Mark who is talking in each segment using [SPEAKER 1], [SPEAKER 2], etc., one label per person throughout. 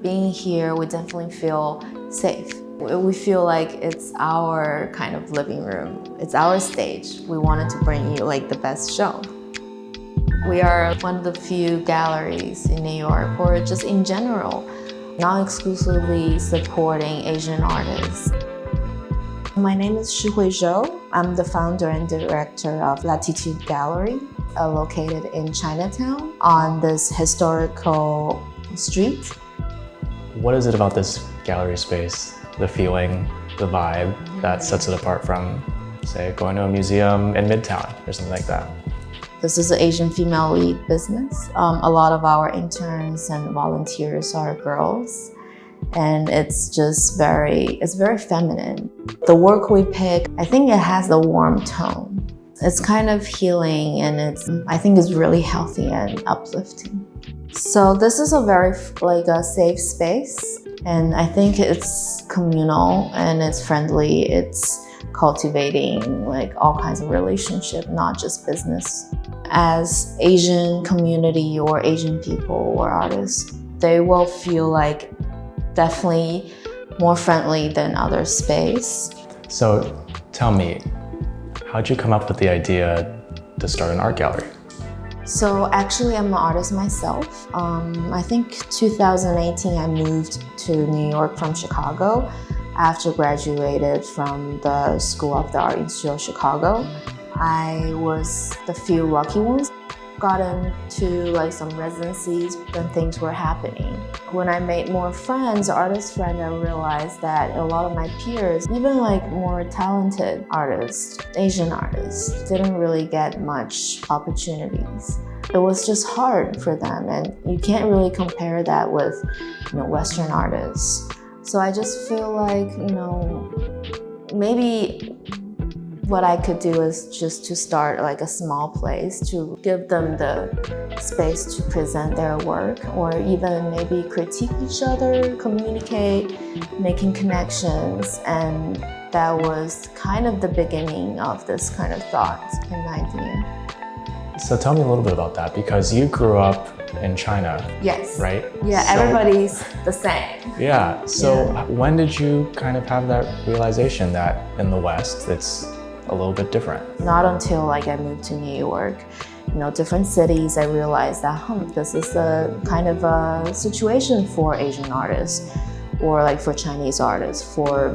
[SPEAKER 1] Being here, we definitely feel safe. We feel like it's our kind of living room. It's our stage. We wanted to bring you like the best show. We are one of the few galleries in New York, or just in general, not exclusively supporting Asian artists. My name is Shihui Zhou. I'm the founder and director of Latitude Gallery, located in Chinatown on this historical street.
[SPEAKER 2] What is it about this gallery space, the feeling, the vibe, that sets it apart from, say, going to a museum in Midtown or something like that?
[SPEAKER 1] This is an Asian female-lead business. A lot of our interns and volunteers are girls, and it's very feminine. The work we pick, I think it has a warm tone. It's kind of healing, and I think it's really healthy and uplifting. So this is a safe space, and I think it's communal and it's friendly. It's cultivating like all kinds of relationship, not just business. As Asian community or Asian people or artists, they will feel like definitely more friendly than other space.
[SPEAKER 2] So tell me, how'd you come up with the idea to start an art gallery?
[SPEAKER 1] So actually, I'm an artist myself. I think 2018, I moved to New York from Chicago after graduated from the School of the Art Institute of Chicago. I was the few lucky ones. Got into like some residencies when things were happening. When I made more friends, artist friends, I realized that a lot of my peers, even like more talented artists, Asian artists, didn't really get much opportunities. It was just hard for them, and you can't really compare that with, Western artists. So I just feel like, maybe what I could do is just to start like a small place to give them the space to present their work, or even maybe critique each other, communicate, making connections. And that was kind of the beginning of this kind of thought and idea.
[SPEAKER 2] So tell me a little bit about that, because you grew up in China,
[SPEAKER 1] yes.
[SPEAKER 2] right?
[SPEAKER 1] Yeah, so, everybody's the same.
[SPEAKER 2] Yeah, so when did you kind of have that realization that in the West, it's a little bit different?
[SPEAKER 1] Not until like I moved to New York, different cities, I realized that this is a kind of a situation for Asian artists, or like for Chinese artists, for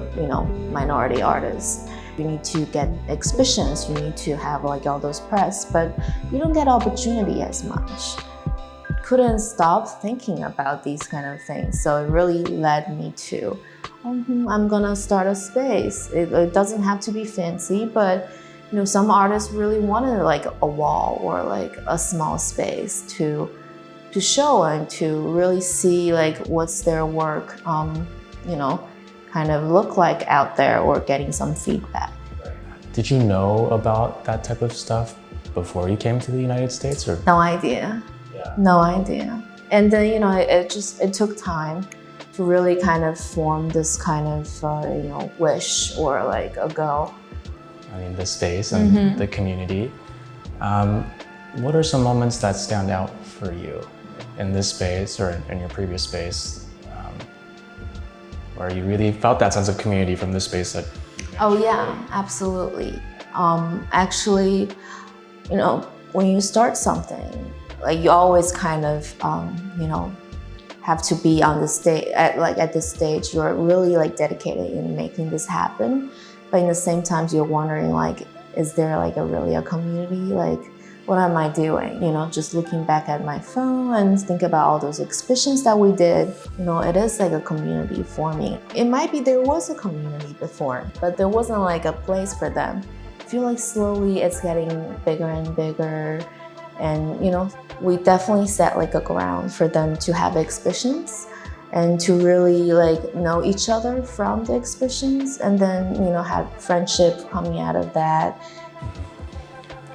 [SPEAKER 1] minority artists. You need to get exhibitions, you need to have like all those press, but you don't get opportunity as much. Couldn't stop thinking about these kind of things, so it really led me to I'm gonna start a space. It doesn't have to be fancy, but some artists really wanted like a wall or like a small space to show and to really see like what's their work, kind of look like out there, or getting some feedback.
[SPEAKER 2] Did you know about that type of stuff before you came to the United States, or?
[SPEAKER 1] No idea. Yeah. No idea. And then it took time to really kind of form this kind of wish, or like a goal.
[SPEAKER 2] I mean, the space and the community. What are some moments that stand out for you in this space or in your previous space, where you really felt that sense of community from this space that?
[SPEAKER 1] Oh yeah, absolutely. Actually, when you start something, like you always kind of, have to be on the stage, at this stage, you're really like dedicated in making this happen. But in the same time, you're wondering like, is there like really a community? Like, what am I doing? Just looking back at my phone and think about all those exhibitions that we did. It is like a community forming. It might be there was a community before, but there wasn't like a place for them. I feel like slowly it's getting bigger and bigger. And, we definitely set like a ground for them to have exhibitions and to really like know each other from the exhibitions, and then, have friendship coming out of that.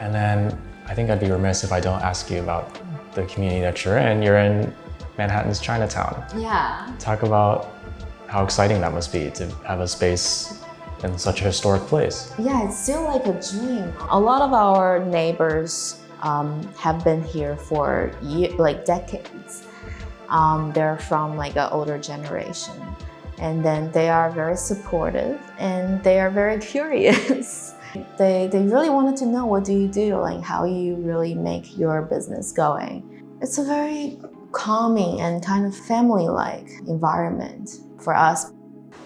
[SPEAKER 2] And then I think I'd be remiss if I don't ask you about the community that you're in. You're in Manhattan's Chinatown.
[SPEAKER 1] Yeah.
[SPEAKER 2] Talk about how exciting that must be to have a space in such a historic place.
[SPEAKER 1] Yeah, it's still like a dream. A lot of our neighbors have been here for like decades. They're from like an older generation. And then they are very supportive and they are very curious. They really wanted to know, what do you do? Like, how you really make your business going. It's a very calming and kind of family-like environment for us.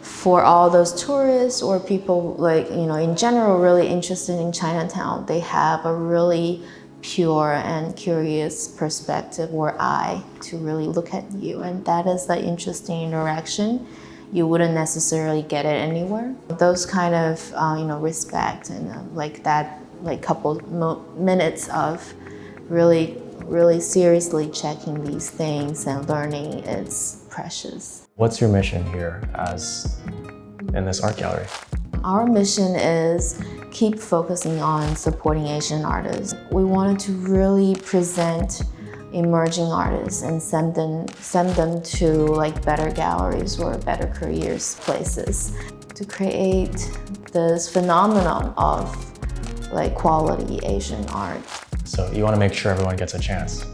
[SPEAKER 1] For all those tourists or people like, in general, really interested in Chinatown, they have a really pure and curious perspective or eye to really look at you. And that is the interesting interaction. You wouldn't necessarily get it anywhere. Those kind of, respect and like that, like couple minutes of really seriously checking these things and learning, it's precious.
[SPEAKER 2] What's your mission here in this art gallery?
[SPEAKER 1] Our mission is keep focusing on supporting Asian artists. We wanted to really present emerging artists and send them to like better galleries or better careers places to create this phenomenon of like quality Asian art.
[SPEAKER 2] So you want to make sure everyone gets a chance.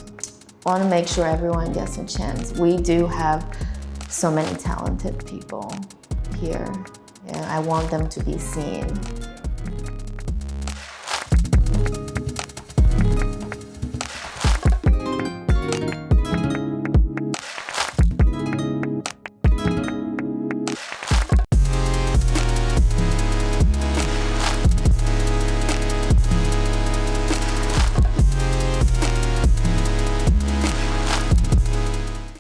[SPEAKER 1] I want to make sure everyone gets a chance. We do have so many talented people here, and I want them to be seen.